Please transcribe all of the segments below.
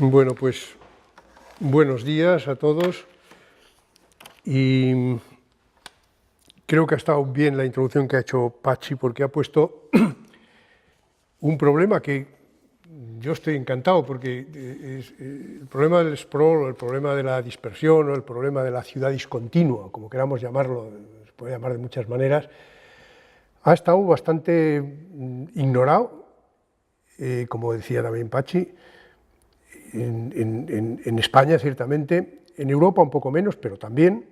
Bueno, pues buenos días a todos y creo que ha estado bien la introducción que ha hecho Pachi porque ha puesto un problema que yo estoy encantado porque el problema del sprawl, el problema de la dispersión o el problema de la ciudad discontinua, como queramos llamarlo, se puede llamar de muchas maneras, ha estado bastante ignorado, como decía también Pachi, en España ciertamente, en Europa un poco menos, pero también,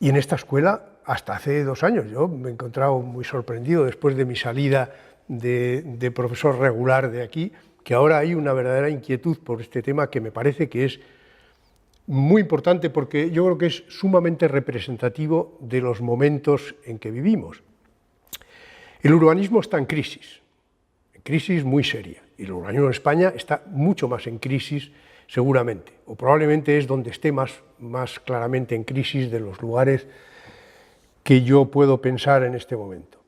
y en esta escuela hasta hace 2 años. Yo me he encontrado muy sorprendido después de mi salida de profesor regular de aquí, que ahora hay una verdadera inquietud por este tema que me parece que es muy importante porque yo creo que es sumamente representativo de los momentos en que vivimos. El urbanismo está en crisis muy seria, y el urbanismo en España está mucho más en crisis seguramente, o probablemente es donde esté más claramente en crisis de los lugares que yo puedo pensar en este momento.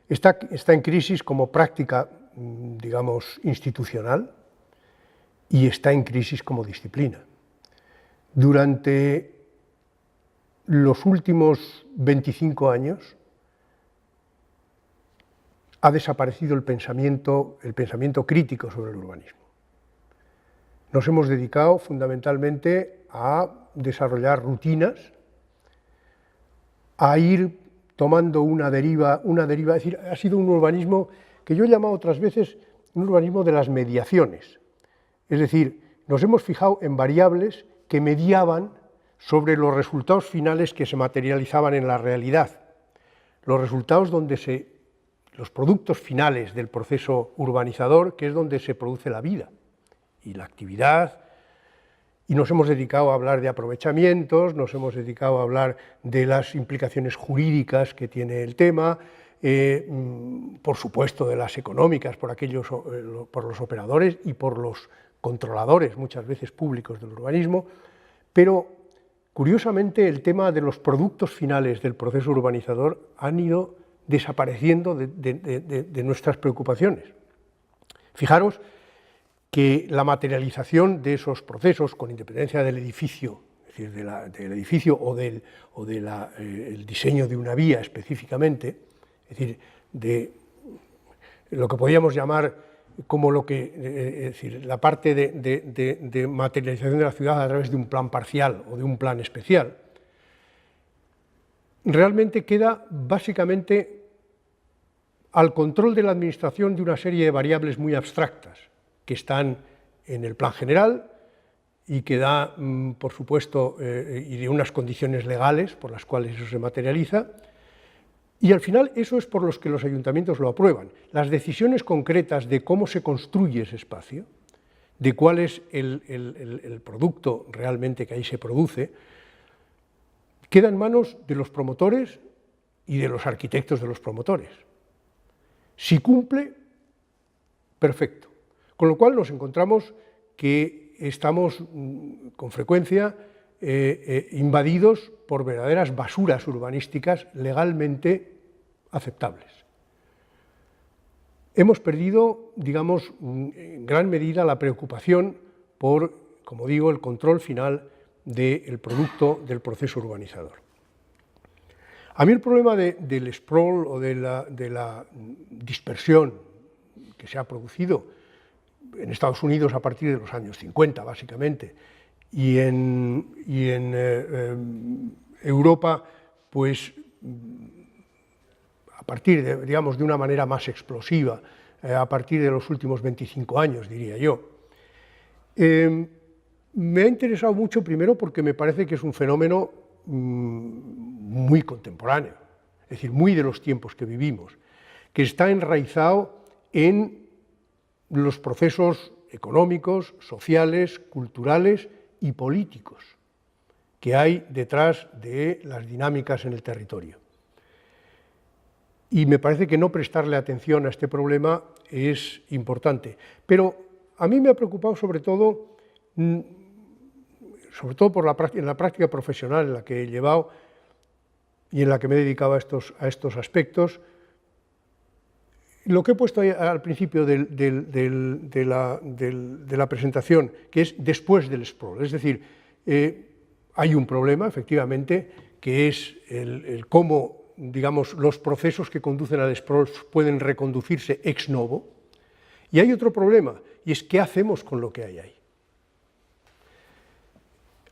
Está en crisis como práctica, digamos, institucional, y está en crisis como disciplina. Durante los últimos 25 años, ha desaparecido el pensamiento crítico sobre el urbanismo. Nos hemos dedicado fundamentalmente a desarrollar rutinas, a ir tomando una deriva, es decir, ha sido un urbanismo que yo he llamado otras veces un urbanismo de las mediaciones. Es decir, nos hemos fijado en variables que mediaban sobre los resultados finales que se materializaban en la realidad, los resultados los productos finales del proceso urbanizador, que es donde se produce la vida y la actividad, y nos hemos dedicado a hablar de aprovechamientos, nos hemos dedicado a hablar de las implicaciones jurídicas que tiene el tema, por supuesto de las económicas, por los operadores y por los controladores, muchas veces públicos del urbanismo, pero curiosamente el tema de los productos finales del proceso urbanizador han ido desapareciendo de nuestras preocupaciones. Fijaros que la materialización de esos procesos, con independencia del edificio, es decir, del edificio o del diseño de una vía específicamente, es decir, de lo que podríamos llamar como es decir, la parte de materialización de la ciudad a través de un plan parcial o de un plan especial, realmente queda básicamente al control de la administración de una serie de variables muy abstractas que están en el plan general y que da, por supuesto, y de unas condiciones legales por las cuales eso se materializa, y al final eso es por los que los ayuntamientos lo aprueban. Las decisiones concretas de cómo se construye ese espacio, de cuál es el producto realmente que ahí se produce, queda en manos de los promotores y de los arquitectos de los promotores. Si cumple, perfecto. Con lo cual nos encontramos que estamos con frecuencia invadidos por verdaderas basuras urbanísticas legalmente aceptables. Hemos perdido, digamos, en gran medida la preocupación por, como digo, el control final del producto del proceso urbanizador. A mí el problema del sprawl o de la dispersión que se ha producido en Estados Unidos a partir de los años 50, básicamente, y en Europa, pues a partir digamos, de una manera más explosiva, a partir de los últimos 25 años, diría yo. Me ha interesado mucho, primero, porque me parece que es un fenómeno muy contemporáneo, es decir, muy de los tiempos que vivimos, que está enraizado en los procesos económicos, sociales, culturales y políticos que hay detrás de las dinámicas en el territorio. Y me parece que no prestarle atención a este problema es importante. Pero a mí me ha preocupado sobre todo en la práctica profesional en la que he llevado y en la que me he dedicado a estos aspectos, Lo que he puesto ahí al principio de la presentación, que es después del sprawl, es decir, hay un problema, efectivamente, que es el cómo, digamos, los procesos que conducen al sprawl pueden reconducirse ex novo, y hay otro problema, y es qué hacemos con lo que hay ahí.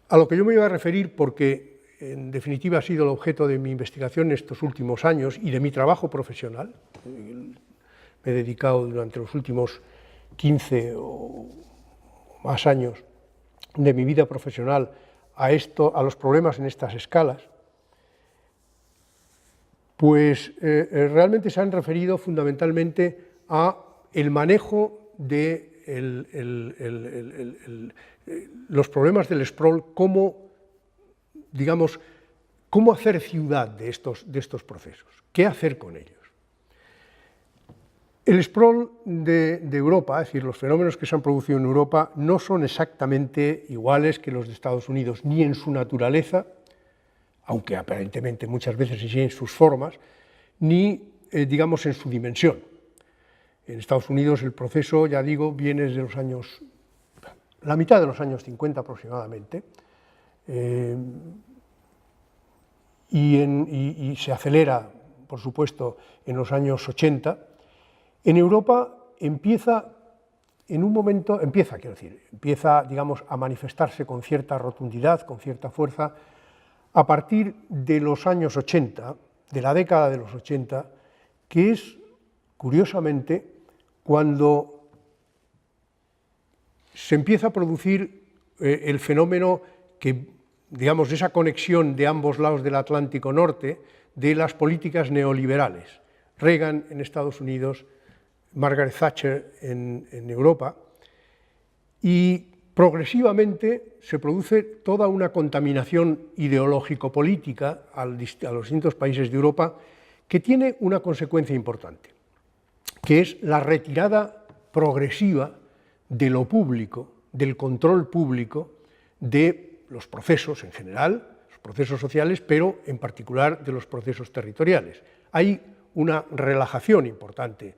A lo que yo me iba a referir, porque en definitiva ha sido el objeto de mi investigación en estos últimos años y de mi trabajo profesional. Me he dedicado durante los últimos 15 o más años de mi vida profesional a los problemas en estas escalas, pues realmente se han referido fundamentalmente a el manejo de los problemas del sprawl, cómo hacer ciudad de estos procesos, qué hacer con ellos. El sprawl de Europa, es decir, los fenómenos que se han producido en Europa, no son exactamente iguales que los de Estados Unidos, ni en su naturaleza, aunque aparentemente muchas veces sí en sus formas, ni, digamos, en su dimensión. En Estados Unidos el proceso, ya digo, viene desde la mitad de los años 50 aproximadamente, y se acelera, por supuesto, en los años 80. En Europa empieza, digamos, a manifestarse con cierta rotundidad, con cierta fuerza, a partir de los años 80, de la década de los 80, que es, curiosamente, cuando se empieza a producir el fenómeno que, digamos, de esa conexión de ambos lados del Atlántico Norte de las políticas neoliberales. Reagan en Estados Unidos, Margaret Thatcher en Europa, y progresivamente se produce toda una contaminación ideológico-política a los distintos países de Europa que tiene una consecuencia importante, que es la retirada progresiva de lo público, del control público de los procesos en general, los procesos sociales, pero en particular de los procesos territoriales. Hay una relajación importante.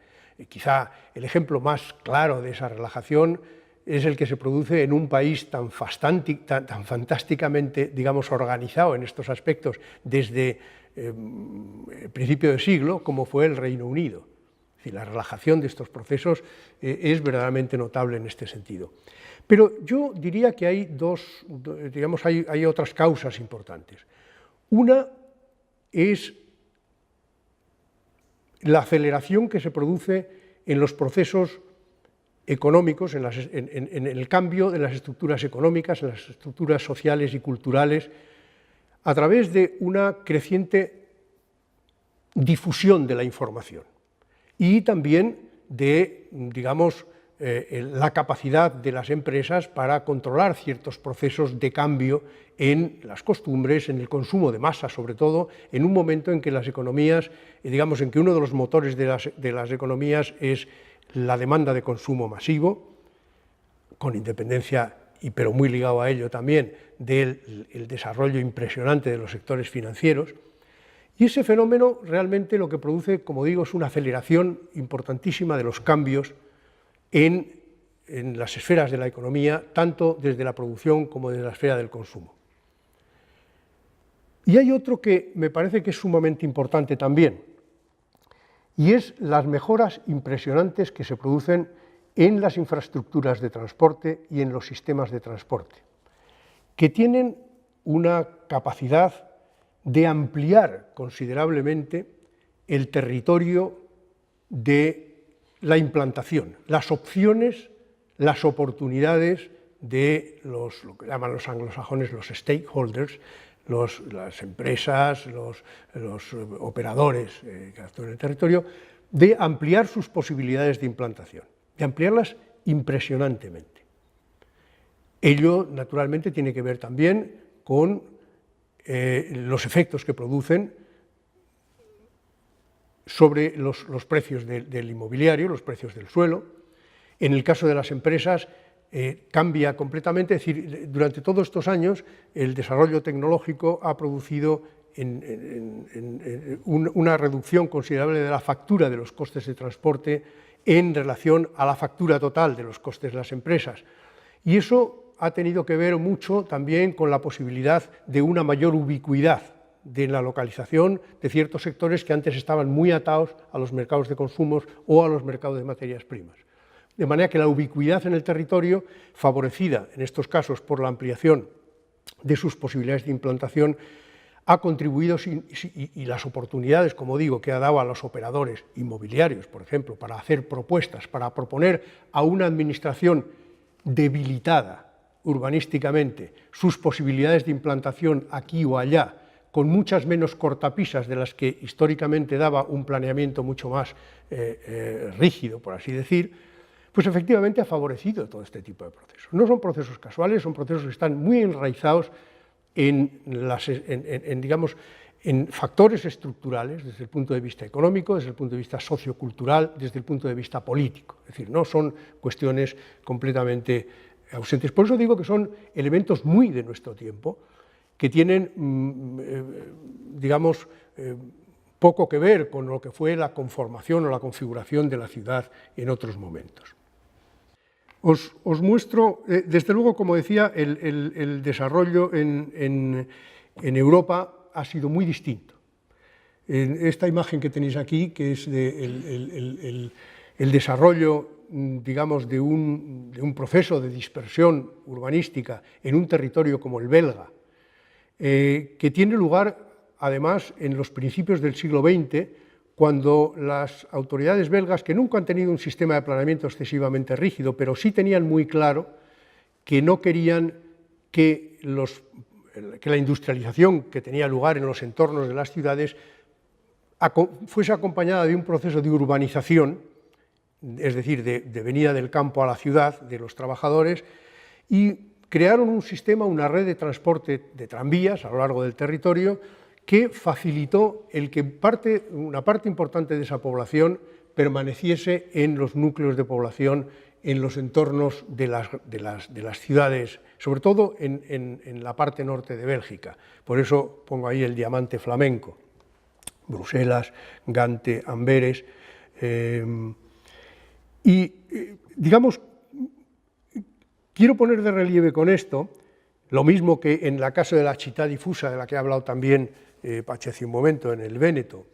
Quizá el ejemplo más claro de esa relajación es el que se produce en un país tan fantásticamente, digamos, organizado en estos aspectos desde el principio del siglo, como fue el Reino Unido. Es decir, la relajación de estos procesos es verdaderamente notable en este sentido. Pero yo diría que hay hay otras causas importantes. Una es la aceleración que se produce en los procesos económicos, en el cambio de las estructuras económicas, en las estructuras sociales y culturales, a través de una creciente difusión de la información y también de, digamos, la capacidad de las empresas para controlar ciertos procesos de cambio en las costumbres, en el consumo de masa, sobre todo, en un momento en que las economías, digamos, en que uno de los motores de las economías es la demanda de consumo masivo, con independencia, pero muy ligado a ello también, del desarrollo impresionante de los sectores financieros. Y ese fenómeno realmente lo que produce, como digo, es una aceleración importantísima de los cambios en las esferas de la economía, tanto desde la producción como desde la esfera del consumo. Y hay otro que me parece que es sumamente importante también, y es las mejoras impresionantes que se producen en las infraestructuras de transporte y en los sistemas de transporte, que tienen una capacidad de ampliar considerablemente el territorio de la implantación, las opciones, las oportunidades de lo que llaman los anglosajones los stakeholders, las empresas, los operadores que actúan en el territorio, de ampliar sus posibilidades de implantación, de ampliarlas impresionantemente. Ello, naturalmente, tiene que ver también con los efectos que producen sobre los precios del inmobiliario, los precios del suelo. En el caso de las empresas cambia completamente, es decir, durante todos estos años el desarrollo tecnológico ha producido una reducción considerable de la factura de los costes de transporte en relación a la factura total de los costes de las empresas. Y eso ha tenido que ver mucho también con la posibilidad de una mayor ubicuidad de la localización de ciertos sectores que antes estaban muy atados a los mercados de consumos o a los mercados de materias primas. De manera que la ubicuidad en el territorio, favorecida en estos casos por la ampliación de sus posibilidades de implantación, ha contribuido, y las oportunidades, como digo, que ha dado a los operadores inmobiliarios, por ejemplo, para hacer propuestas, para proponer a una administración debilitada urbanísticamente sus posibilidades de implantación aquí o allá, con muchas menos cortapisas de las que históricamente daba un planeamiento mucho más rígido, por así decir, pues efectivamente ha favorecido todo este tipo de procesos. No son procesos casuales, son procesos que están muy enraizados digamos, en factores estructurales desde el punto de vista económico, desde el punto de vista sociocultural, desde el punto de vista político. Es decir, no son cuestiones completamente ausentes. Por eso digo que son elementos muy de nuestro tiempo, que tienen, digamos, poco que ver con lo que fue la conformación o la configuración de la ciudad en otros momentos. Os muestro, desde luego, como decía, el desarrollo en Europa ha sido muy distinto. En esta imagen que tenéis aquí, que es el desarrollo, digamos, de un proceso de dispersión urbanística en un territorio como el belga, que tiene lugar, además, en los principios del siglo XX, cuando las autoridades belgas, que nunca han tenido un sistema de planeamiento excesivamente rígido, pero sí tenían muy claro que no querían que la industrialización que tenía lugar en los entornos de las ciudades fuese acompañada de un proceso de urbanización, es decir, de venida del campo a la ciudad, de los trabajadores, y crearon un sistema, una red de transporte de tranvías a lo largo del territorio, que facilitó el que una parte importante de esa población permaneciese en los núcleos de población, en los entornos de las ciudades, sobre todo en la parte norte de Bélgica. Por eso pongo ahí el diamante flamenco, Bruselas, Gante, Amberes. Digamos, quiero poner de relieve con esto, lo mismo que en la casa de la città diffusa, de la que ha hablado también Pachi hace un momento, en el Véneto,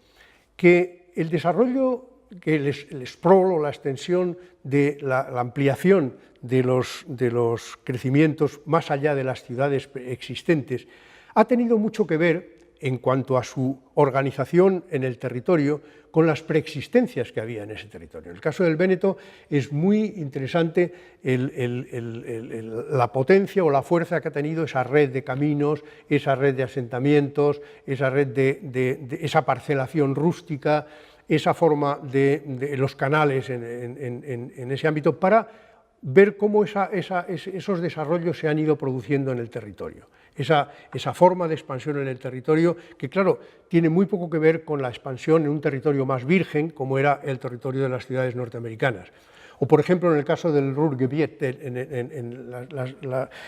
que el desarrollo, que el sprawl o la extensión de la ampliación de los crecimientos más allá de las ciudades existentes ha tenido mucho que ver, en cuanto a su organización en el territorio, con las preexistencias que había en ese territorio. En el caso del Véneto es muy interesante la potencia o la fuerza que ha tenido esa red de caminos, esa red de asentamientos, esa red esa parcelación rústica, esa forma de los canales en ese ámbito, para ver cómo esos desarrollos se han ido produciendo en el territorio. Esa forma de expansión en el territorio, que claro, tiene muy poco que ver con la expansión en un territorio más virgen, como era el territorio de las ciudades norteamericanas. O, por ejemplo, en el caso del Ruhrgebiet,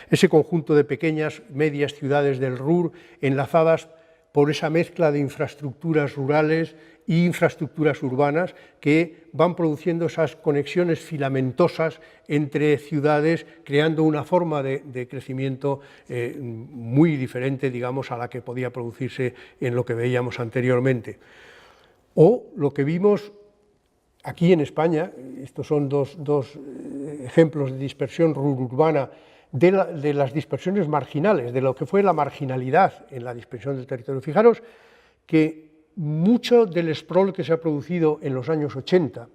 ese conjunto de pequeñas, medias ciudades del Ruhr, enlazadas por esa mezcla de infraestructuras rurales e infraestructuras urbanas que van produciendo esas conexiones filamentosas entre ciudades, creando una forma de crecimiento muy diferente, digamos, a la que podía producirse en lo que veíamos anteriormente. O lo que vimos aquí en España, estos son dos ejemplos de dispersión urbana, de las dispersiones marginales, de lo que fue la marginalidad en la dispersión del territorio. Fijaros que mucho del sprawl que se ha producido en los años 80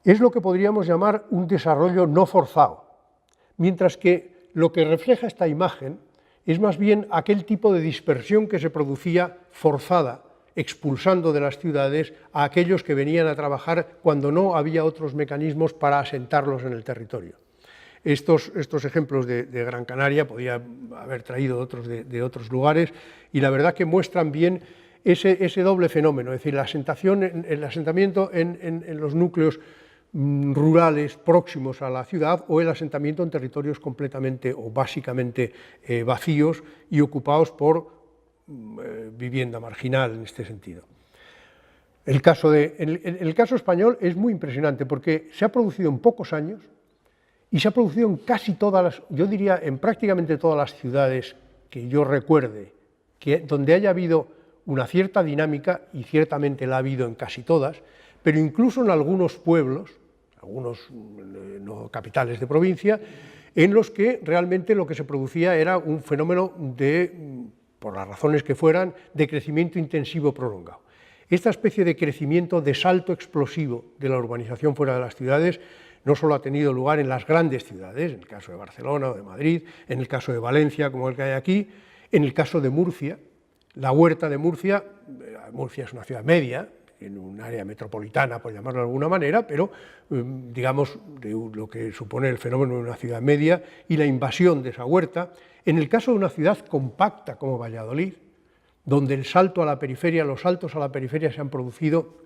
es lo que podríamos llamar un desarrollo no forzado, mientras que lo que refleja esta imagen es más bien aquel tipo de dispersión que se producía forzada, expulsando de las ciudades a aquellos que venían a trabajar cuando no había otros mecanismos para asentarlos en el territorio. Estos ejemplos de Gran Canaria podía haber traído otros de otros lugares, y la verdad que muestran bien ese doble fenómeno, es decir, el asentamiento en los núcleos rurales próximos a la ciudad, o el asentamiento en territorios completamente o básicamente vacíos y ocupados por vivienda marginal en este sentido. El caso español es muy impresionante porque se ha producido en pocos años y se ha producido en casi todas las, yo diría en prácticamente todas las ciudades que yo recuerde, donde haya habido una cierta dinámica, y ciertamente la ha habido en casi todas, pero incluso en algunos pueblos, algunos no capitales de provincia, en los que realmente lo que se producía era un fenómeno de, por las razones que fueran, de crecimiento intensivo prolongado. Esta especie de crecimiento, de salto explosivo de la urbanización fuera de las ciudades, no solo ha tenido lugar en las grandes ciudades, en el caso de Barcelona o de Madrid, en el caso de Valencia, como el que hay aquí, en el caso de Murcia. La Huerta de Murcia, Murcia es una ciudad media, en un área metropolitana, por llamarlo de alguna manera, pero digamos de lo que supone el fenómeno de una ciudad media y la invasión de esa huerta. En el caso de una ciudad compacta como Valladolid, donde el salto a la periferia, los saltos a la periferia se han producido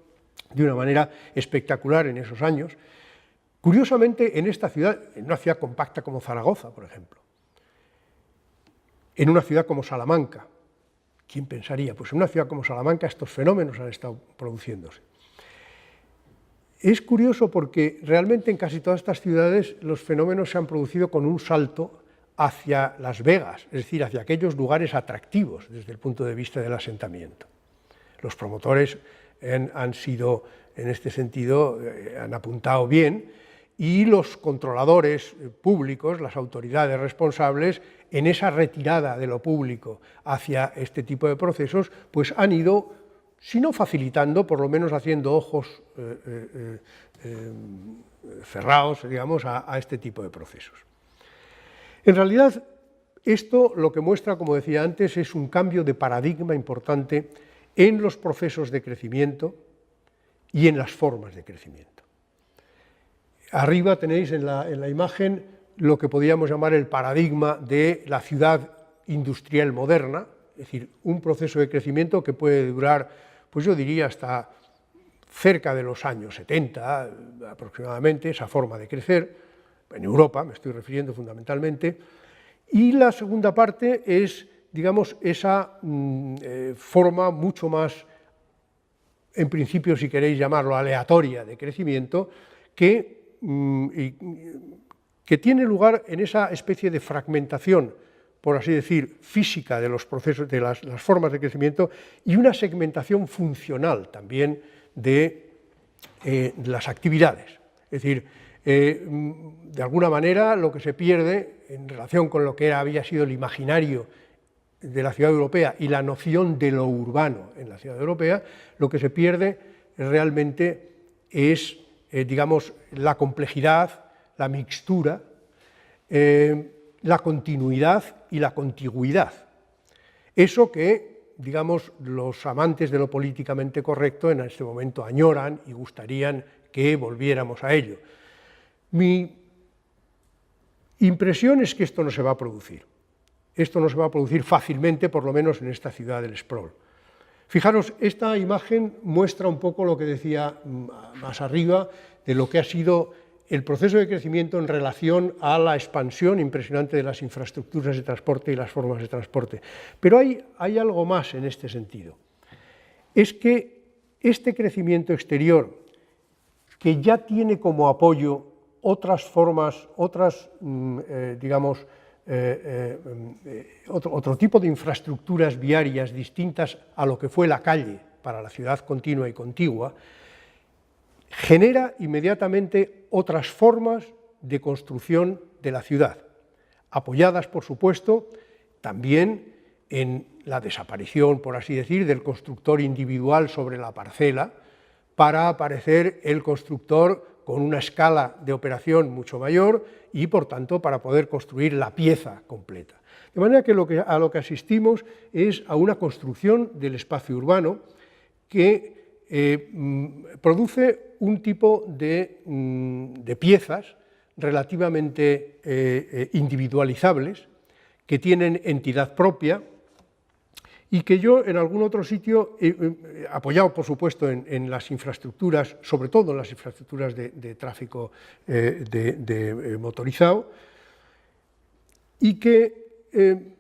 de una manera espectacular en esos años. Curiosamente, en esta ciudad, en una ciudad compacta como Zaragoza, por ejemplo, en una ciudad como Salamanca, ¿quién pensaría? Pues en una ciudad como Salamanca estos fenómenos han estado produciéndose. Es curioso porque realmente en casi todas estas ciudades los fenómenos se han producido con un salto hacia Las Vegas, es decir, hacia aquellos lugares atractivos desde el punto de vista del asentamiento. Los promotores han sido, en este sentido, han apuntado bien, y los controladores públicos, las autoridades responsables, en esa retirada de lo público hacia este tipo de procesos, pues han ido, si no facilitando, por lo menos haciendo ojos cerrados, digamos, a este tipo de procesos. En realidad, esto lo que muestra, como decía antes, es un cambio de paradigma importante en los procesos de crecimiento y en las formas de crecimiento. Arriba tenéis en la imagen lo que podríamos llamar el paradigma de la ciudad industrial moderna, es decir, un proceso de crecimiento que puede durar, pues yo diría hasta cerca de los años 70 aproximadamente, esa forma de crecer, en Europa me estoy refiriendo fundamentalmente, y la segunda parte es, digamos, esa forma mucho más, en principio, si queréis llamarlo, aleatoria de crecimiento, que tiene lugar en esa especie de fragmentación, por así decir, física de los procesos, de las formas de crecimiento, y una segmentación funcional también de las actividades. Es decir, de alguna manera lo que se pierde en relación con lo que había sido el imaginario de la ciudad europea y la noción de lo urbano en la ciudad europea, lo que se pierde realmente es, digamos, la complejidad, la mixtura, la continuidad y la contigüidad. Eso que, digamos, los amantes de lo políticamente correcto en este momento añoran y gustarían que volviéramos a ello. Mi impresión es que esto no se va a producir. Esto no se va a producir fácilmente, por lo menos en esta ciudad del sprawl. Fijaros, esta imagen muestra un poco lo que decía más arriba, de lo que ha sido el proceso de crecimiento en relación a la expansión impresionante de las infraestructuras de transporte y las formas de transporte. Pero hay algo más en este sentido. Es que este crecimiento exterior, que ya tiene como apoyo otras formas, digamos, otro tipo de infraestructuras viarias distintas a lo que fue la calle para la ciudad continua y contigua, genera inmediatamente otras formas de construcción de la ciudad, apoyadas, por supuesto, también en la desaparición, por así decir, del constructor individual sobre la parcela, para aparecer el constructor con una escala de operación mucho mayor y, por tanto, para poder construir la pieza completa. De manera que a lo que asistimos es a una construcción del espacio urbano que produce un tipo de piezas relativamente individualizables, que tienen entidad propia, y que yo en algún otro sitio, apoyado por supuesto en las infraestructuras, sobre todo en las infraestructuras de tráfico motorizado, y que,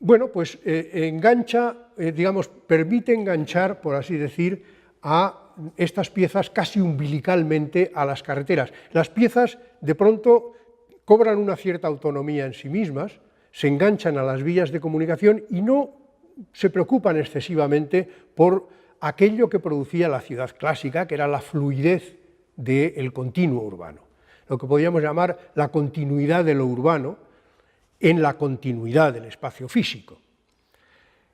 bueno, pues engancha digamos, permite enganchar, por así decir, a estas piezas casi umbilicalmente a las carreteras. Las piezas, de pronto, cobran una cierta autonomía en sí mismas, se enganchan a las vías de comunicación y no se preocupan excesivamente por aquello que producía la ciudad clásica, que era la fluidez del continuo urbano, lo que podríamos llamar la continuidad de lo urbano en la continuidad del espacio físico.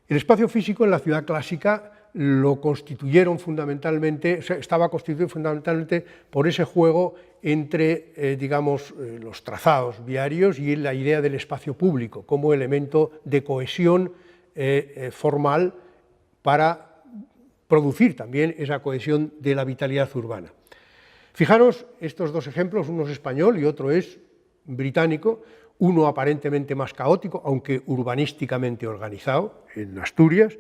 El espacio físico en la ciudad clásica lo constituyeron fundamentalmente, estaba constituido fundamentalmente por ese juego entre, digamos, los trazados viarios y la idea del espacio público como elemento de cohesión formal para producir también esa cohesión de la vitalidad urbana. Fijaros estos dos ejemplos, uno es español y otro es británico, uno aparentemente más caótico, aunque urbanísticamente organizado, en Asturias,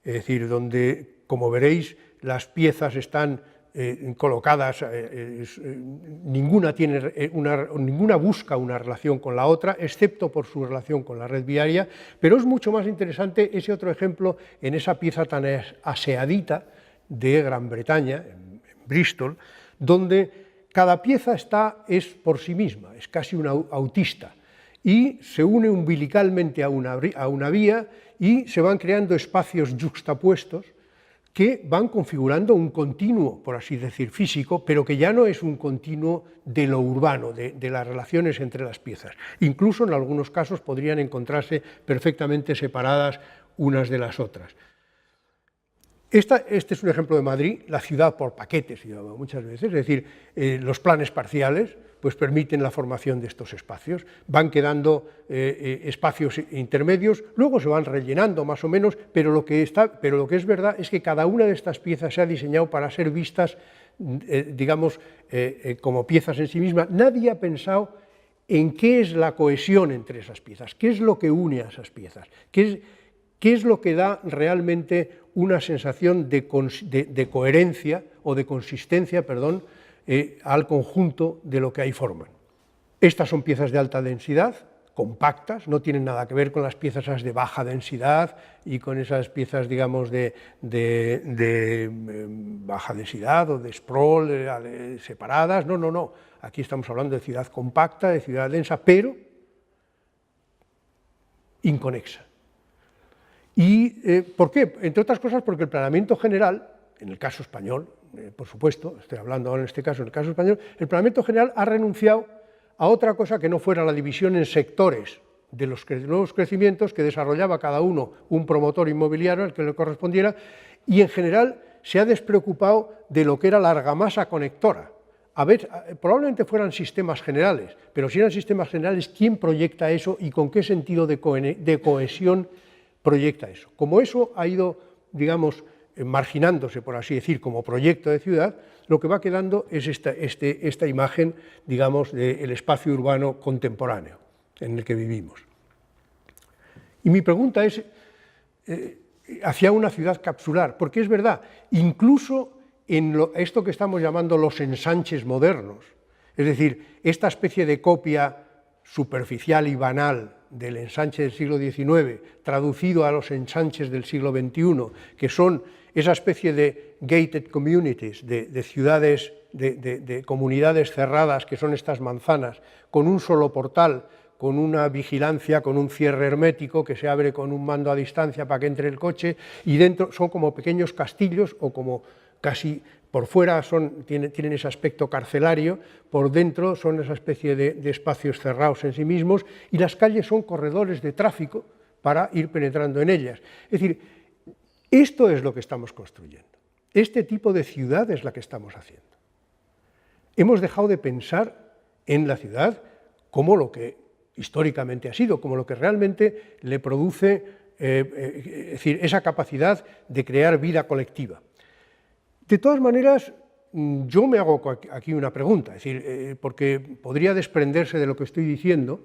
es decir, donde, como veréis, las piezas están colocadas, ninguna busca una relación con la otra, excepto por su relación con la red viaria, pero es mucho más interesante ese otro ejemplo en esa pieza tan aseadita de Gran Bretaña, en Bristol, donde cada pieza es por sí misma, es casi una autista, y se une umbilicalmente a una vía y se van creando espacios yuxtapuestos que van configurando un continuo, por así decir, físico, pero que ya no es un continuo de lo urbano, de las relaciones entre las piezas. Incluso en algunos casos podrían encontrarse perfectamente separadas unas de las otras. Este es un ejemplo de Madrid, la ciudad por paquetes, muchas veces, es decir, los planes parciales pues permiten la formación de estos espacios, van quedando espacios intermedios, luego se van rellenando más o menos, pero lo que es verdad es que cada una de estas piezas se ha diseñado para ser vistas, digamos, como piezas en sí mismas. Nadie ha pensado en qué es la cohesión entre esas piezas, qué es lo que une a esas piezas, qué es lo que da realmente una sensación de coherencia o de consistencia, perdón, al conjunto de lo que ahí forman. Estas son piezas de alta densidad, compactas, no tienen nada que ver con las piezas de baja densidad y con esas piezas, digamos, de baja densidad o de sprawl separadas, no, aquí estamos hablando de ciudad compacta, de ciudad densa, pero inconexa. ¿Y por qué? Entre otras cosas porque el planeamiento general, en el caso español, por supuesto, estoy hablando ahora en este caso, en el caso español, el planeamiento general ha renunciado a otra cosa que no fuera la división en sectores de los nuevos crecimientos que desarrollaba cada uno un promotor inmobiliario al que le correspondiera, y en general se ha despreocupado de lo que era la argamasa conectora. A ver, probablemente fueran sistemas generales, pero si eran sistemas generales, ¿quién proyecta eso y con qué sentido de cohesión proyecta eso? Como eso ha ido, digamos, marginándose, por así decir, como proyecto de ciudad, lo que va quedando es esta imagen, digamos, del espacio urbano contemporáneo en el que vivimos. Y mi pregunta es hacia una ciudad capsular, porque es verdad, incluso en esto que estamos llamando los ensanches modernos, es decir, esta especie de copia superficial y banal del ensanche del siglo XIX, traducido a los ensanches del siglo XXI, que son esa especie de gated communities, de ciudades, de comunidades cerradas, que son estas manzanas, con un solo portal, con una vigilancia, con un cierre hermético que se abre con un mando a distancia para que entre el coche, y dentro son como pequeños castillos o como casi por fuera tienen ese aspecto carcelario, por dentro son esa especie de espacios cerrados en sí mismos, y las calles son corredores de tráfico para ir penetrando en ellas. Es decir, esto es lo que estamos construyendo, este tipo de ciudad es la que estamos haciendo. Hemos dejado de pensar en la ciudad como lo que históricamente ha sido, como lo que realmente le produce es decir, esa capacidad de crear vida colectiva. De todas maneras, yo me hago aquí una pregunta, es decir, porque podría desprenderse de lo que estoy diciendo,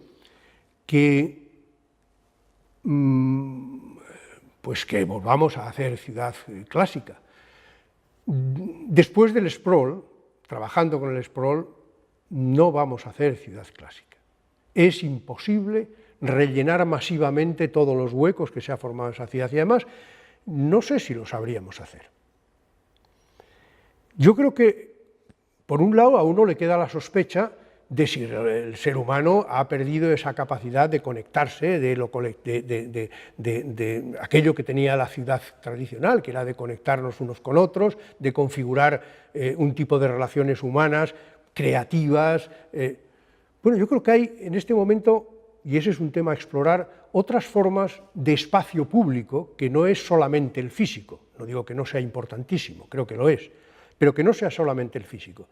que pues que volvamos a hacer ciudad clásica. Después del sprawl, trabajando con el sprawl, no vamos a hacer ciudad clásica. Es imposible rellenar masivamente todos los huecos que se ha formado esa ciudad. Y además, no sé si lo sabríamos hacer. Yo creo que, por un lado, a uno le queda la sospecha de si el ser humano ha perdido esa capacidad de conectarse de aquello que tenía la ciudad tradicional, que era de conectarnos unos con otros, de configurar un tipo de relaciones humanas creativas. Bueno, yo creo que hay en este momento, y ese es un tema a explorar, otras formas de espacio público que no es solamente el físico. No digo que no sea importantísimo, creo que lo es, pero que no sea solamente el físico.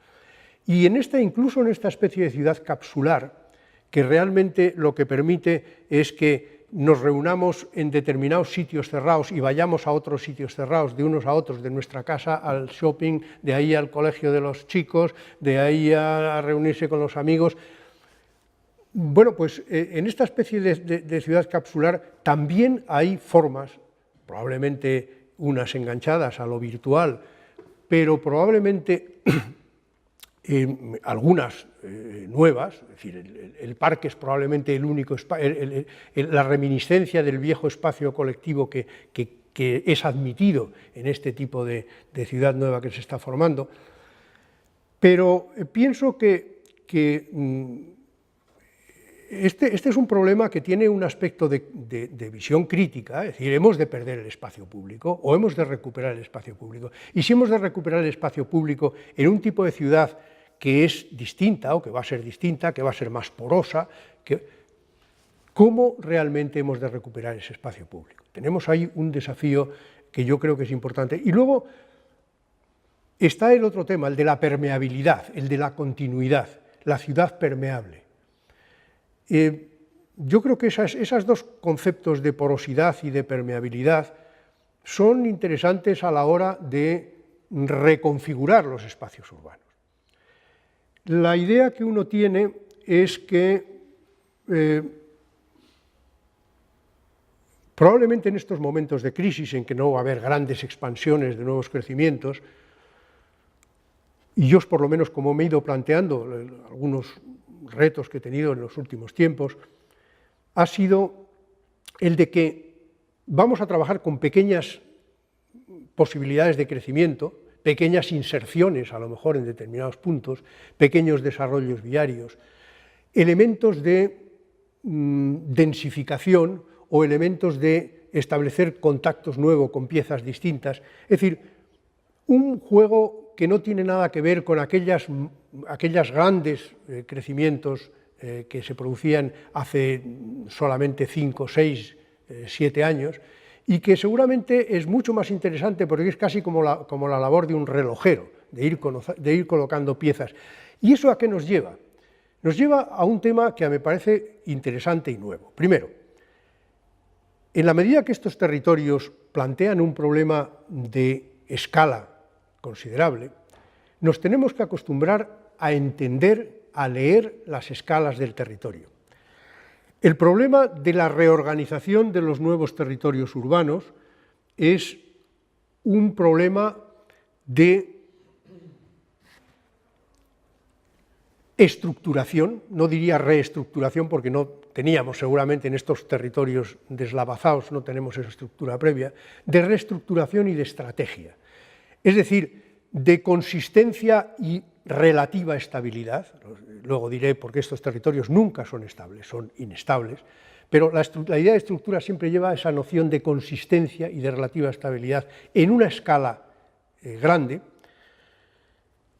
Y incluso en esta especie de ciudad capsular, que realmente lo que permite es que nos reunamos en determinados sitios cerrados y vayamos a otros sitios cerrados, de unos a otros, de nuestra casa al shopping, de ahí al colegio de los chicos, de ahí a reunirse con los amigos. Bueno, pues en esta especie de ciudad capsular también hay formas, probablemente unas enganchadas a lo virtual, pero probablemente algunas nuevas, es decir, el parque es probablemente el único la reminiscencia del viejo espacio colectivo que es admitido en este tipo de ciudad nueva que se está formando, pero pienso que este es un problema que tiene un aspecto de visión crítica, es decir, hemos de perder el espacio público o hemos de recuperar el espacio público. Y si hemos de recuperar el espacio público en un tipo de ciudad que es distinta o que va a ser distinta, que va a ser más porosa, ¿cómo realmente hemos de recuperar ese espacio público? Tenemos ahí un desafío que yo creo que es importante. Y luego está el otro tema, el de la permeabilidad, el de la continuidad, la ciudad permeable. Yo creo que esos dos conceptos de porosidad y de permeabilidad son interesantes a la hora de reconfigurar los espacios urbanos. La idea que uno tiene es que probablemente en estos momentos de crisis en que no va a haber grandes expansiones de nuevos crecimientos, y yo por lo menos como me he ido planteando algunos retos que he tenido en los últimos tiempos, ha sido el de que vamos a trabajar con pequeñas posibilidades de crecimiento, pequeñas inserciones a lo mejor en determinados puntos, pequeños desarrollos viarios, elementos de densificación o elementos de establecer contactos nuevos con piezas distintas, es decir, un juego que no tiene nada que ver con aquellos grandes crecimientos que se producían hace solamente 5, 6, 7 años, y que seguramente es mucho más interesante porque es casi como la labor de un relojero, de ir colocando piezas. ¿Y eso a qué nos lleva? Nos lleva a un tema que me parece interesante y nuevo. Primero, en la medida que estos territorios plantean un problema de escala considerable, nos tenemos que acostumbrar a entender, a leer las escalas del territorio. El problema de la reorganización de los nuevos territorios urbanos es un problema de estructuración, no diría reestructuración porque no teníamos seguramente en estos territorios deslavazados, no tenemos esa estructura previa, de reestructuración y de estrategia. Es decir, de consistencia y relativa estabilidad, luego diré por qué estos territorios nunca son estables, son inestables, pero la idea de estructura siempre lleva a esa noción de consistencia y de relativa estabilidad en una escala grande,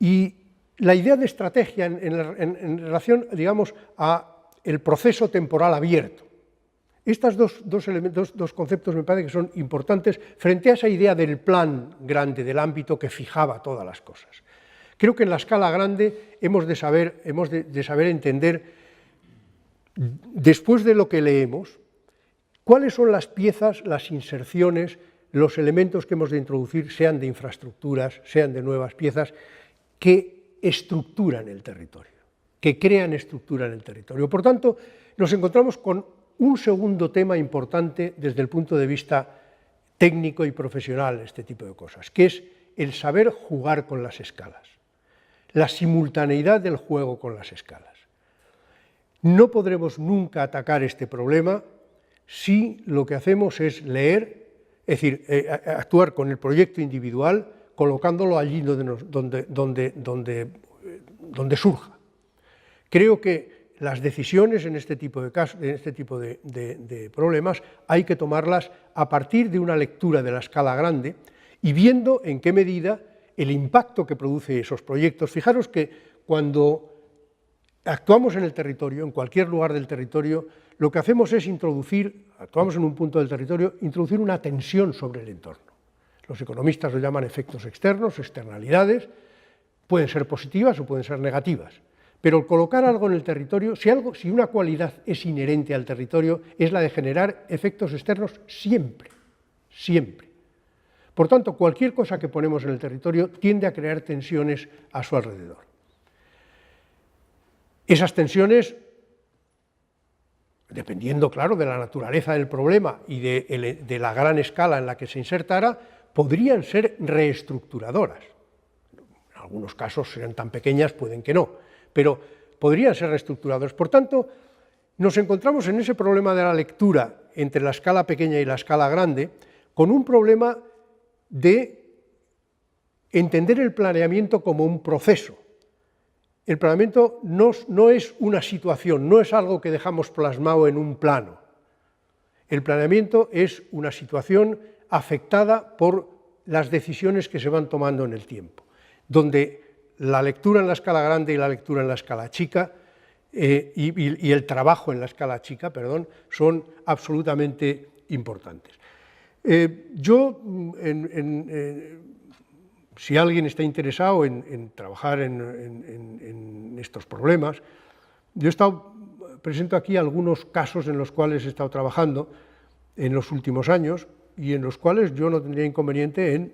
y la idea de estrategia en relación, digamos, a el proceso temporal abierto. Estos dos conceptos me parece que son importantes frente a esa idea del plan grande, del ámbito que fijaba todas las cosas. Creo que en la escala grande hemos de saber entender, después de lo que leemos, cuáles son las piezas, las inserciones, los elementos que hemos de introducir, sean de infraestructuras, sean de nuevas piezas, que estructuran el territorio, que crean estructura en el territorio. Por tanto, nos encontramos con un segundo tema importante desde el punto de vista técnico y profesional, este tipo de cosas, que es el saber jugar con las escalas, la simultaneidad del juego con las escalas. No podremos nunca atacar este problema si lo que hacemos es leer Es decir, actuar con el proyecto individual, colocándolo allí donde surja. Creo que las decisiones en este tipo de casos, en este tipo de problemas, hay que tomarlas a partir de una lectura de la escala grande y viendo en qué medida el impacto que produce esos proyectos. Fijaros que cuando actuamos en el territorio, en cualquier lugar del territorio, lo que hacemos es actuamos en un punto del territorio, introducir una tensión sobre el entorno. Los economistas lo llaman efectos externos, externalidades, pueden ser positivas o pueden ser negativas. Pero el colocar algo en el territorio, si una cualidad es inherente al territorio, es la de generar efectos externos siempre, siempre. Por tanto, cualquier cosa que ponemos en el territorio tiende a crear tensiones a su alrededor. Esas tensiones, dependiendo, claro, de la naturaleza del problema y de la gran escala en la que se insertara, podrían ser reestructuradoras. En algunos casos serán tan pequeñas, pueden que no, pero podrían ser reestructuradoras. Por tanto, nos encontramos en ese problema de la lectura entre la escala pequeña y la escala grande, con un problema de entender el planeamiento como un proceso. El planeamiento no es una situación, no es algo que dejamos plasmado en un plano. El planeamiento es una situación afectada por las decisiones que se van tomando en el tiempo, donde la lectura en la escala grande y la lectura en la escala chica y el trabajo en la escala chica, perdón, son absolutamente importantes. Si alguien está interesado en trabajar en estos problemas, yo presento aquí algunos casos en los cuales he estado trabajando en los últimos años y en los cuales yo no tendría inconveniente en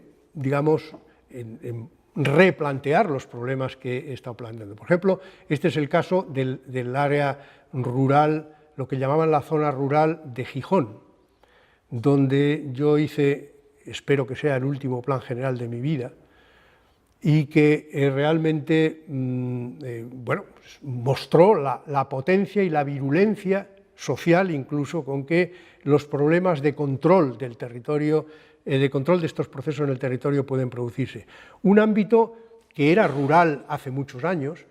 replantear los problemas que he estado planteando. Por ejemplo, este es el caso del área rural, lo que llamaban la zona rural de Gijón, donde yo hice, espero que sea el último plan general de mi vida, y que realmente mostró la potencia y la virulencia social incluso con que los problemas de control del territorio, de control de estos procesos en el territorio pueden producirse. Un ámbito que era rural hace muchos años,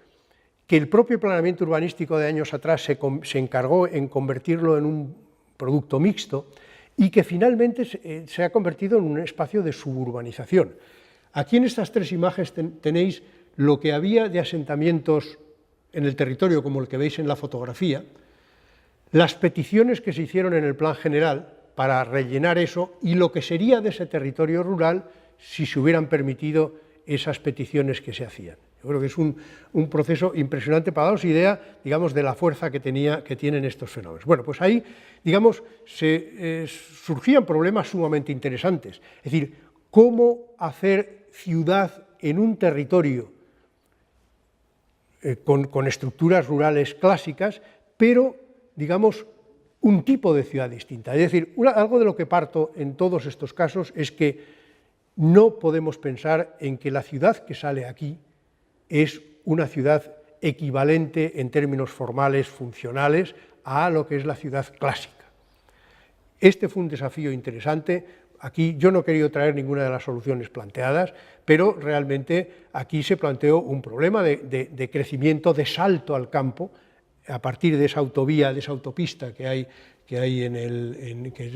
que el propio planeamiento urbanístico de años atrás se encargó en convertirlo en un producto mixto y que finalmente se ha convertido en un espacio de suburbanización. Aquí en estas tres imágenes tenéis lo que había de asentamientos en el territorio, como el que veis en la fotografía, las peticiones que se hicieron en el plan general para rellenar eso y lo que sería de ese territorio rural si se hubieran permitido esas peticiones que se hacían. Yo creo que es un proceso impresionante para daros idea, digamos, de la fuerza que tienen estos fenómenos. Bueno, pues ahí, digamos, surgían problemas sumamente interesantes. Es decir, cómo hacer ciudad en un territorio con estructuras rurales clásicas, pero, digamos, un tipo de ciudad distinta. Es decir, algo de lo que parto en todos estos casos es que no podemos pensar en que la ciudad que sale aquí es una ciudad equivalente en términos formales, funcionales, a lo que es la ciudad clásica. Este fue un desafío interesante. Aquí yo no he querido traer ninguna de las soluciones planteadas, pero realmente aquí se planteó un problema de crecimiento, de salto al campo, a partir de esa autovía, de esa autopista que hay que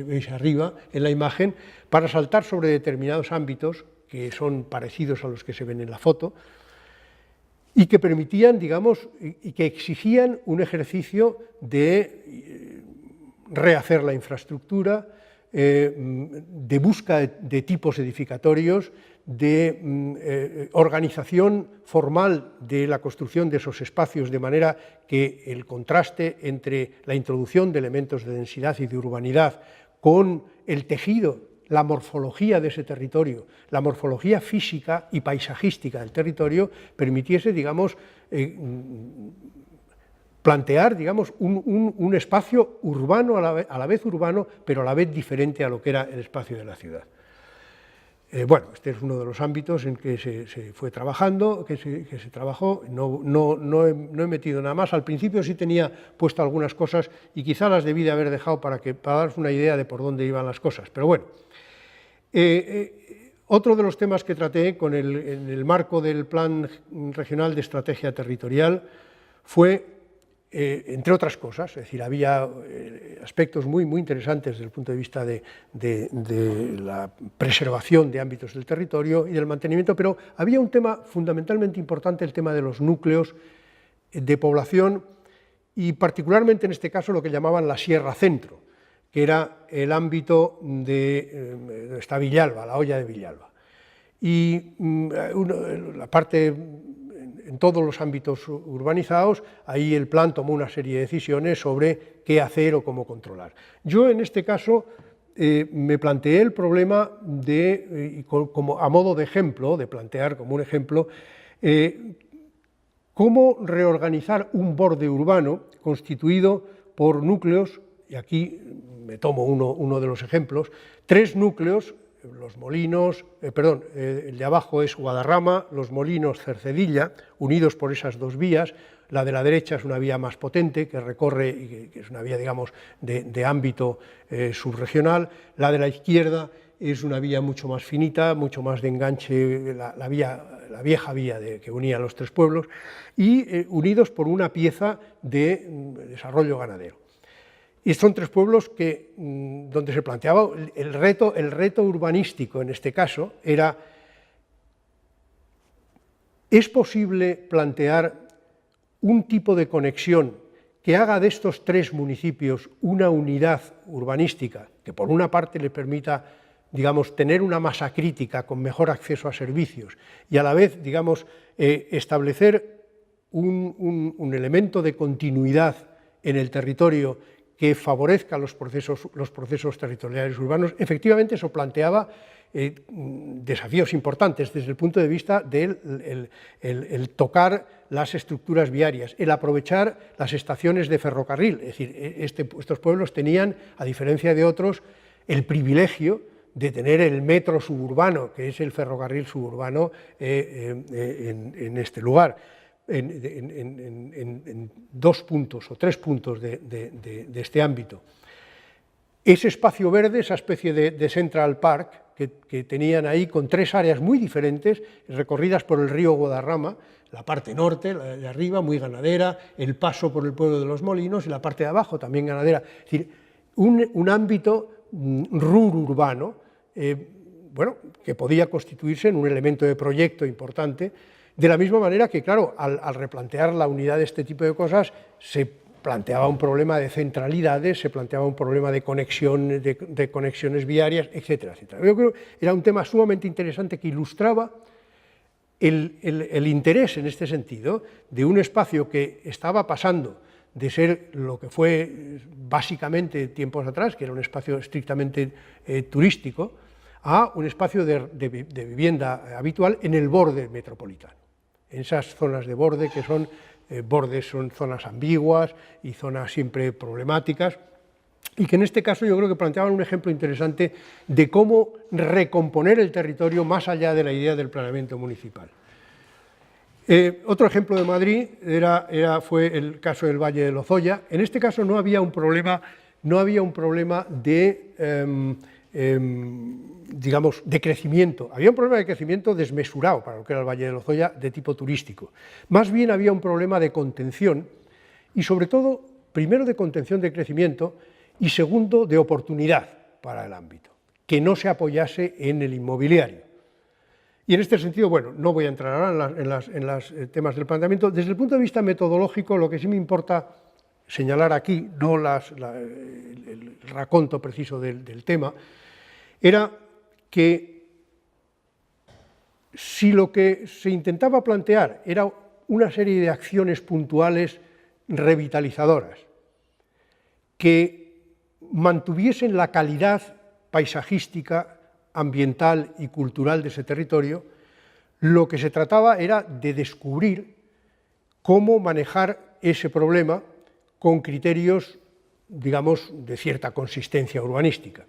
veis arriba en la imagen, para saltar sobre determinados ámbitos que son parecidos a los que se ven en la foto y que permitían, digamos, y que exigían un ejercicio de rehacer la infraestructura, de búsqueda de tipos edificatorios, de organización formal de la construcción de esos espacios, de manera que el contraste entre la introducción de elementos de densidad y de urbanidad con el tejido, la morfología de ese territorio, la morfología física y paisajística del territorio, permitiese, digamos, plantear, digamos, un espacio urbano, a la vez urbano, pero a la vez diferente a lo que era el espacio de la ciudad. Bueno, este es uno de los ámbitos en que se fue trabajando, que se trabajó. No he metido nada más. Al principio sí tenía puesto algunas cosas y quizá las debí de haber dejado para daros una idea de por dónde iban las cosas. Pero bueno, Otro de los temas que traté en el marco del Plan Regional de Estrategia Territorial fue, entre otras cosas, es decir, había aspectos muy interesantes desde el punto de vista de la preservación de ámbitos del territorio y del mantenimiento, pero había un tema fundamentalmente importante, el tema de los núcleos de población y particularmente en este caso lo que llamaban la Sierra Centro, que era el ámbito donde está Villalba, la hoya de Villalba. Y la parte, en todos los ámbitos urbanizados, ahí el plan tomó una serie de decisiones sobre qué hacer o cómo controlar. Yo en este caso me planteé el problema como a modo de ejemplo, de plantear como un ejemplo, cómo reorganizar un borde urbano constituido por núcleos, y aquí me tomo uno de los ejemplos, 3 núcleos, los Molinos, el de abajo es Guadarrama, los Molinos, Cercedilla, unidos por esas 2 vías. La de la derecha es una vía más potente que recorre, que es una vía, digamos, de ámbito subregional. La de la izquierda es una vía mucho más finita, mucho más de enganche, la vieja vía que unía a los 3 pueblos, y unidos por una pieza de desarrollo ganadero. Y son 3 pueblos donde se planteaba el reto urbanístico en este caso era: ¿es posible plantear un tipo de conexión que haga de estos 3 municipios una unidad urbanística que por una parte le permita, digamos, tener una masa crítica con mejor acceso a servicios y a la vez, digamos, establecer un elemento de continuidad en el territorio que favorezca los procesos territoriales urbanos? Efectivamente, eso planteaba desafíos importantes desde el punto de vista del tocar las estructuras viarias, el aprovechar las estaciones de ferrocarril. Es decir, estos pueblos tenían, a diferencia de otros, el privilegio de tener el metro suburbano, que es el ferrocarril suburbano en este lugar. En 2 puntos o 3 puntos de este ámbito. Ese espacio verde, esa especie de Central Park que tenían ahí, con 3 áreas muy diferentes, recorridas por el río Guadarrama, la parte norte, la de arriba, muy ganadera, el paso por el pueblo de los Molinos, y la parte de abajo, también ganadera. Es decir, un ámbito rururbano, bueno, que podía constituirse en un elemento de proyecto importante. De la misma manera que, claro, al replantear la unidad de este tipo de cosas, se planteaba un problema de centralidades, se planteaba un problema de conexiones viarias, etcétera, etcétera. Yo creo que era un tema sumamente interesante que ilustraba el interés en este sentido de un espacio que estaba pasando de ser lo que fue básicamente tiempos atrás, que era un espacio estrictamente turístico, a un espacio de vivienda habitual en el borde metropolitano. En esas zonas de borde que son zonas ambiguas y zonas siempre problemáticas, y que en este caso yo creo que planteaban un ejemplo interesante de cómo recomponer el territorio más allá de la idea del planeamiento municipal. Otro ejemplo de Madrid fue el caso del Valle de Lozoya. En este caso no había un problema digamos, de crecimiento. Había un problema de crecimiento desmesurado para lo que era el Valle de Lozoya, de tipo turístico. Más bien había un problema de contención y, sobre todo, primero de contención de crecimiento y segundo de oportunidad para el ámbito, que no se apoyase en el inmobiliario. Y en este sentido, bueno, no voy a entrar ahora en los temas del planteamiento. Desde el punto de vista metodológico, lo que sí me importa señalar aquí, no el raconto preciso del tema, era que si lo que se intentaba plantear era una serie de acciones puntuales revitalizadoras que mantuviesen la calidad paisajística, ambiental y cultural de ese territorio, lo que se trataba era de descubrir cómo manejar ese problema con criterios, digamos, de cierta consistencia urbanística.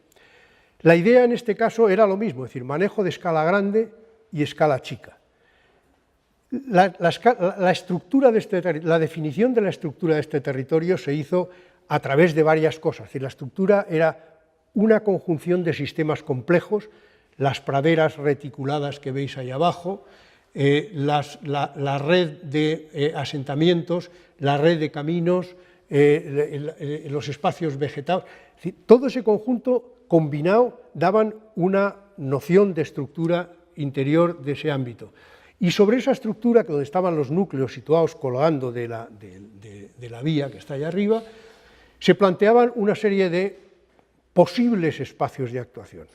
La idea en este caso era lo mismo, es decir, manejo de escala grande y escala chica. La definición de la estructura de este territorio se hizo a través de varias cosas. Es decir, la estructura era una conjunción de sistemas complejos. las praderas reticuladas que veis ahí abajo, la red de asentamientos, la red de caminos, los espacios vegetados. Todo ese conjunto combinado daban una noción de estructura interior de ese ámbito. Y sobre esa estructura, donde estaban los núcleos situados colgando de la vía que está allá arriba, se planteaban una serie de posibles espacios de actuación,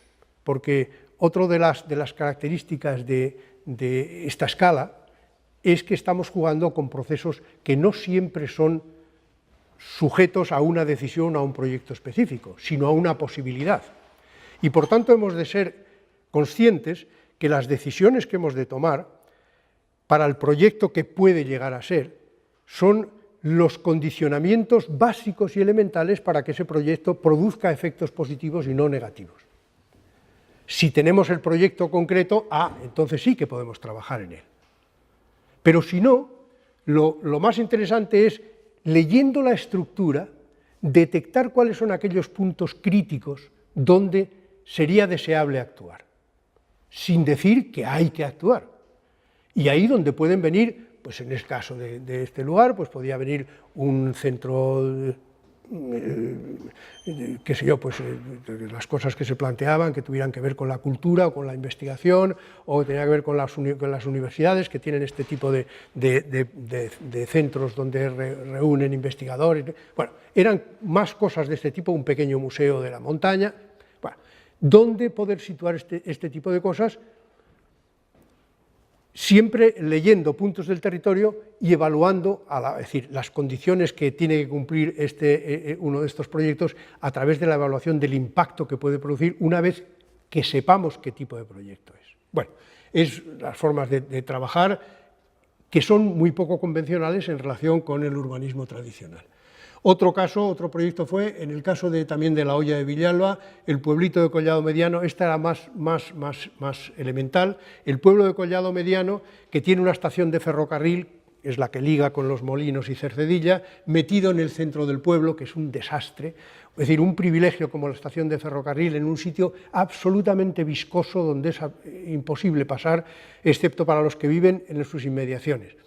porque otra de las características de esta escala es que estamos jugando con procesos que no siempre son sujetos a una decisión o a un proyecto específico, sino a una posibilidad. Y por tanto hemos de ser conscientes que las decisiones que hemos de tomar para el proyecto que puede llegar a ser son los condicionamientos básicos y elementales para que ese proyecto produzca efectos positivos y no negativos. Si tenemos el proyecto concreto, entonces sí que podemos trabajar en él. Pero si no, lo más interesante es, leyendo la estructura, detectar cuáles son aquellos puntos críticos donde sería deseable actuar, sin decir que hay que actuar. Y ahí donde pueden venir, pues en el caso de este lugar, pues podría venir un centro, qué sé yo, pues las cosas que se planteaban que tuvieran que ver con la cultura o con la investigación, o que tenían que ver con las universidades que tienen este tipo de centros donde reúnen investigadores. Bueno, eran más cosas de este tipo, un pequeño museo de la montaña. Bueno, ¿dónde poder situar este tipo de cosas? Siempre leyendo puntos del territorio y evaluando, es decir, las condiciones que tiene que cumplir uno de estos proyectos a través de la evaluación del impacto que puede producir una vez que sepamos qué tipo de proyecto es. Bueno, es las formas de trabajar que son muy poco convencionales en relación con el urbanismo tradicional. Otro proyecto fue, en el caso también de la Hoya de Villalba, el pueblito de Collado Mediano. Esta era más elemental. El pueblo de Collado Mediano, que tiene una estación de ferrocarril, es la que liga con Los Molinos y Cercedilla, metido en el centro del pueblo, que es un desastre. Es decir, un privilegio como la estación de ferrocarril en un sitio absolutamente viscoso, donde es imposible pasar, excepto para los que viven en sus inmediaciones.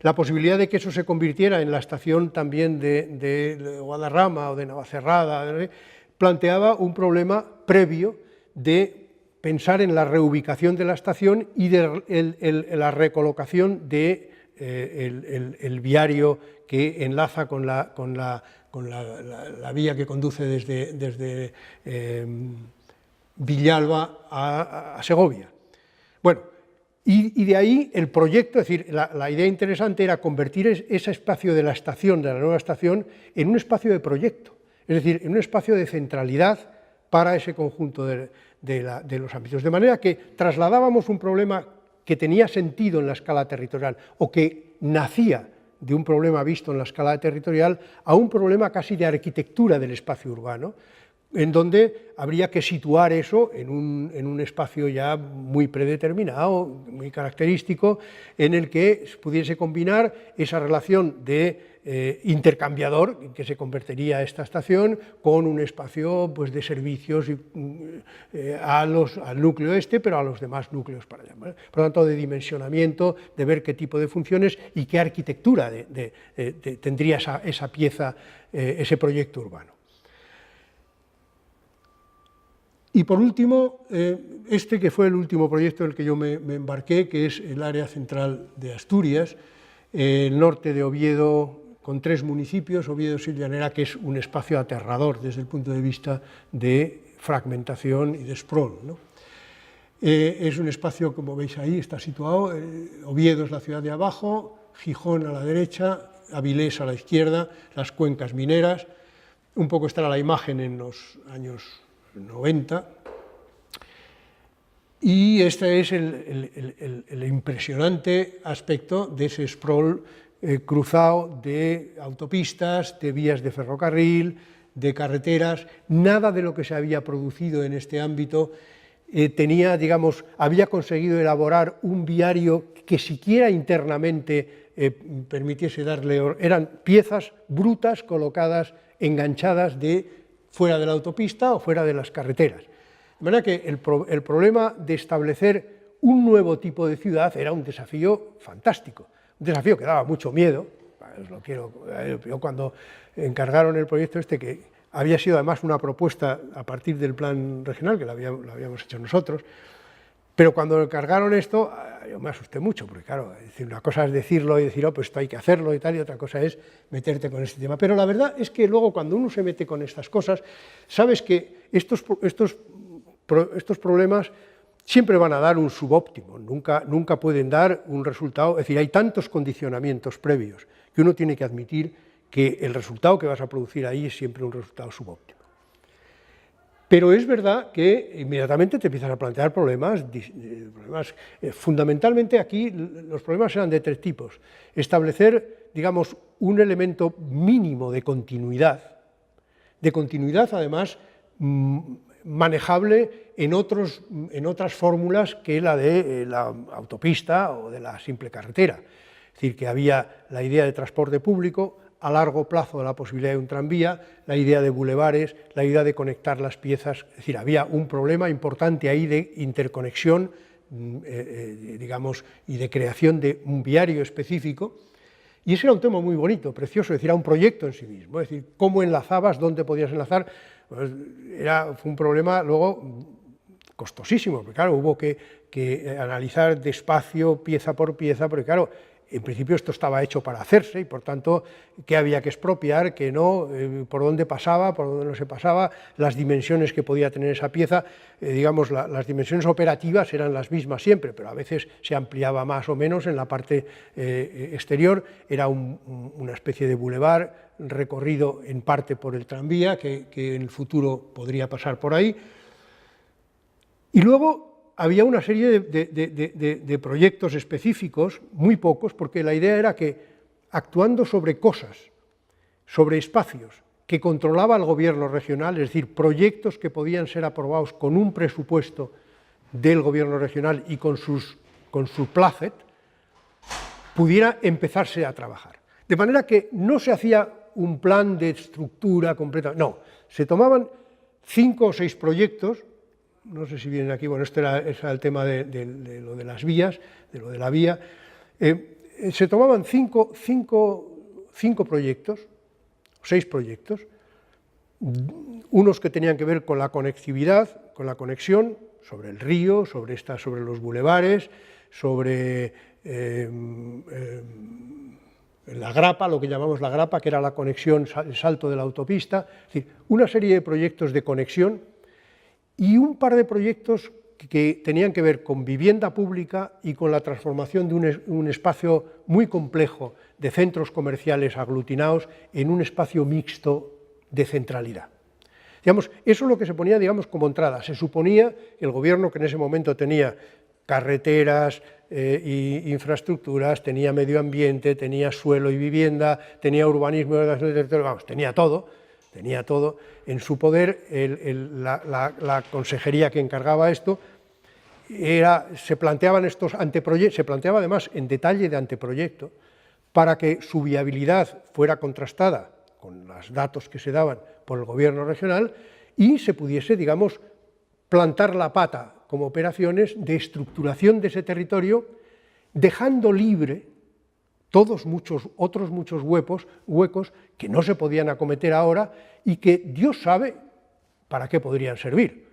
La posibilidad de que eso se convirtiera en la estación también de Guadarrama o de Navacerrada planteaba un problema previo de pensar en la reubicación de la estación y de la recolocación del viario que enlaza con la vía que conduce desde Villalba a Segovia. Bueno, y de ahí el proyecto, es decir, la idea interesante era convertir ese espacio de la estación, de la nueva estación, en un espacio de proyecto, es decir, en un espacio de centralidad para ese conjunto de los ámbitos. De manera que trasladábamos un problema que tenía sentido en la escala territorial o que nacía de un problema visto en la escala territorial a un problema casi de arquitectura del espacio urbano, en donde habría que situar eso en un espacio ya muy predeterminado, muy característico, en el que pudiese combinar esa relación de intercambiador en que se convertiría esta estación con un espacio pues, de servicios al núcleo pero a los demás núcleos para allá. ¿Vale? Por lo tanto, de dimensionamiento, de ver qué tipo de funciones y qué arquitectura tendría esa pieza, ese proyecto urbano. Y por último, que fue el último proyecto en el que yo me embarqué, que es el área central de Asturias, el norte de Oviedo, con 3 municipios, Oviedo y Llanera, que es un espacio aterrador desde el punto de vista de fragmentación y de sprawl, ¿no? Es un espacio, como veis ahí, está situado, Oviedo es la ciudad de abajo, Gijón a la derecha, Avilés a la izquierda, las cuencas mineras, un poco estará la imagen en los años 90, y este es el impresionante aspecto de ese sprawl cruzado de autopistas, de vías de ferrocarril, de carreteras. Nada de lo que se había producido en este ámbito había conseguido elaborar un viario que siquiera internamente permitiese eran piezas brutas colocadas, enganchadas fuera de la autopista o fuera de las carreteras. De manera que el problema de establecer un nuevo tipo de ciudad era un desafío fantástico, un desafío que daba mucho miedo. Yo cuando encargaron el proyecto este, que había sido además una propuesta a partir del plan regional, que lo habíamos hecho nosotros, pero cuando encargaron esto, yo me asusté mucho, porque claro, una cosa es decirlo y decir, oh, pues esto hay que hacerlo y tal, y otra cosa es meterte con este tema. Pero la verdad es que luego cuando uno se mete con estas cosas, sabes que estos problemas siempre van a dar un subóptimo, nunca pueden dar un resultado, es decir, hay tantos condicionamientos previos que uno tiene que admitir que el resultado que vas a producir ahí es siempre un resultado subóptimo. Pero es verdad que inmediatamente te empiezas a plantear problemas. Fundamentalmente aquí los problemas eran de tres tipos. Establecer, digamos, un elemento mínimo de continuidad además manejable en otras fórmulas que la de la autopista o de la simple carretera. Es decir, que había la idea de transporte público, a largo plazo la posibilidad de un tranvía, la idea de bulevares, la idea de conectar las piezas, es decir, había un problema importante ahí de interconexión, digamos, y de creación de un viario específico, y ese era un tema muy bonito, precioso, es decir, era un proyecto en sí mismo, es decir, cómo enlazabas, dónde podías enlazar, pues fue un problema luego costosísimo, porque claro, hubo que analizar despacio, pieza por pieza, porque claro, en principio esto estaba hecho para hacerse y por tanto qué había que expropiar, qué no, por dónde pasaba, por dónde no se pasaba, las dimensiones que podía tener esa pieza, digamos las dimensiones operativas eran las mismas siempre, pero a veces se ampliaba más o menos en la parte exterior, era una especie de bulevar recorrido en parte por el tranvía que en el futuro podría pasar por ahí, y luego había una serie de proyectos específicos, muy pocos, porque la idea era que, actuando sobre cosas, sobre espacios, que controlaba el gobierno regional, es decir, proyectos que podían ser aprobados con un presupuesto del gobierno regional y con su placet, pudiera empezarse a trabajar. De manera que no se hacía un plan de estructura completa, no, se tomaban 5 o 6 proyectos. No sé si vienen aquí, bueno, este era el tema de lo de las vías, de lo de la vía. Se tomaban 5 proyectos, 6 proyectos, unos que tenían que ver con la conectividad, con la conexión, sobre el río, sobre los bulevares, sobre la grapa, lo que llamamos la grapa, que era la conexión, el salto de la autopista, es decir, una serie de proyectos de conexión, y un par de proyectos que tenían que ver con vivienda pública y con la transformación de un espacio muy complejo de centros comerciales aglutinados en un espacio mixto de centralidad. Digamos, eso es lo que se ponía, digamos, como entrada. Se suponía que el gobierno, que en ese momento tenía carreteras e infraestructuras, tenía medio ambiente, tenía suelo y vivienda, tenía urbanismo, vamos, tenía todo en su poder. La consejería que encargaba esto se planteaban estos anteproyectos, se planteaba además en detalle de anteproyecto para que su viabilidad fuera contrastada con los datos que se daban por el gobierno regional y se pudiese, digamos, plantar la pata como operaciones de estructuración de ese territorio, dejando libre otros muchos huecos que no se podían acometer ahora y que Dios sabe para qué podrían servir.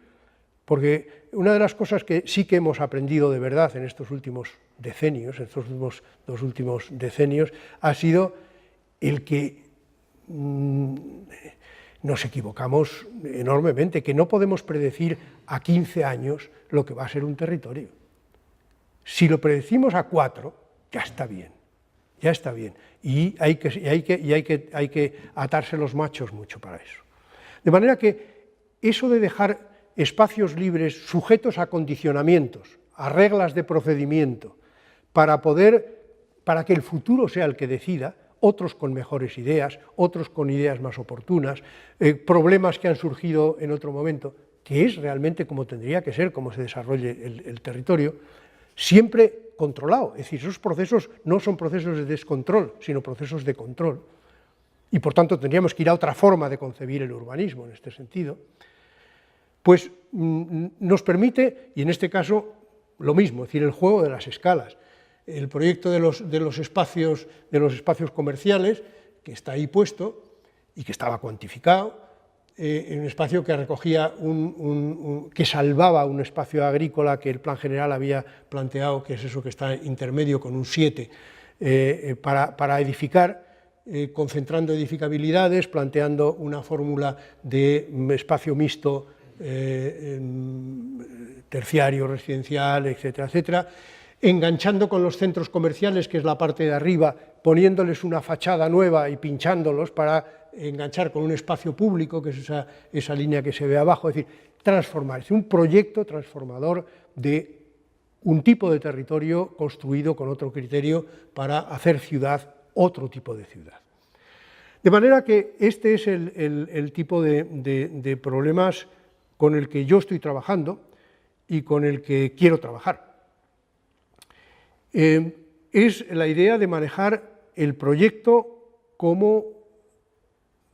Porque una de las cosas que sí que hemos aprendido de verdad en estos últimos decenios, en estos dos últimos decenios, ha sido el que nos equivocamos enormemente, que no podemos predecir a 15 años lo que va a ser un territorio. Si lo predecimos a 4, ya está bien. Ya está bien, y hay que atarse los machos mucho para eso. De manera que eso de dejar espacios libres sujetos a condicionamientos, a reglas de procedimiento, para que el futuro sea el que decida, otros con mejores ideas, otros con ideas más oportunas, problemas que han surgido en otro momento, que es realmente como tendría que ser, cómo se desarrolle el territorio, siempre controlado, es decir, esos procesos no son procesos de descontrol, sino procesos de control, y por tanto tendríamos que ir a otra forma de concebir el urbanismo en este sentido. pues nos permite, y en este caso lo mismo, es decir, el juego de las escalas. El proyecto de los espacios comerciales, que está ahí puesto y que estaba cuantificado, en un espacio que recogía, que salvaba un espacio agrícola que el plan general había planteado, que es eso que está intermedio con un 7, para edificar, concentrando edificabilidades, planteando una fórmula de espacio mixto, terciario, residencial, etcétera, etcétera, enganchando con los centros comerciales, que es la parte de arriba, poniéndoles una fachada nueva y pinchándolos para enganchar con un espacio público, que es esa línea que se ve abajo, es decir, transformar, es un proyecto transformador de un tipo de territorio construido con otro criterio para hacer ciudad, otro tipo de ciudad. De manera que este es el tipo de problemas con el que yo estoy trabajando y con el que quiero trabajar. Es la idea de manejar el proyecto como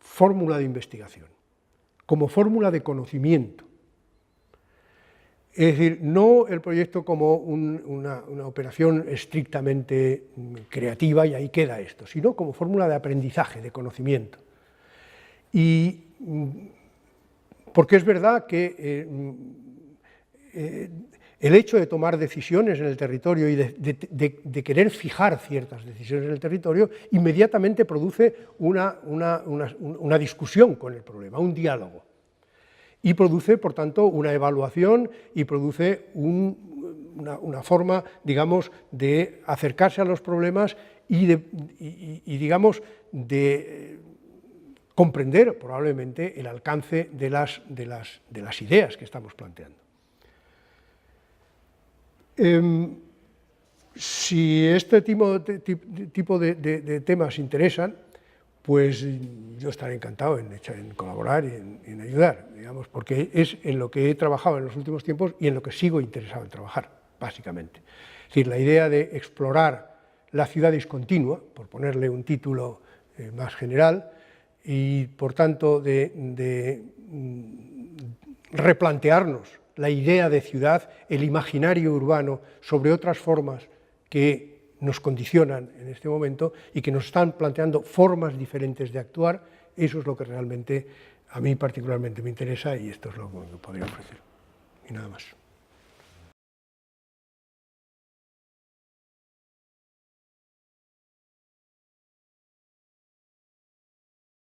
fórmula de investigación, como fórmula de conocimiento. Es decir, no el proyecto como una operación estrictamente creativa y ahí queda esto, sino como fórmula de aprendizaje, de conocimiento. Y porque es verdad que el hecho de tomar decisiones en el territorio y de querer fijar ciertas decisiones en el territorio, inmediatamente produce una discusión con el problema, un diálogo. Y produce, por tanto, una evaluación y produce una forma, digamos, de acercarse a los problemas y digamos, de comprender probablemente el alcance de las ideas que estamos planteando. Si este tipo de temas interesan, pues yo estaré encantado en colaborar y en ayudar, digamos, porque es en lo que he trabajado en los últimos tiempos y en lo que sigo interesado en trabajar, básicamente. Es decir, la idea de explorar la ciudad discontinua, por ponerle un título más general, y por tanto de replantearnos la idea de ciudad, el imaginario urbano sobre otras formas que nos condicionan en este momento y que nos están planteando formas diferentes de actuar, eso es lo que realmente a mí particularmente me interesa y esto es lo que podría ofrecer. Y nada más.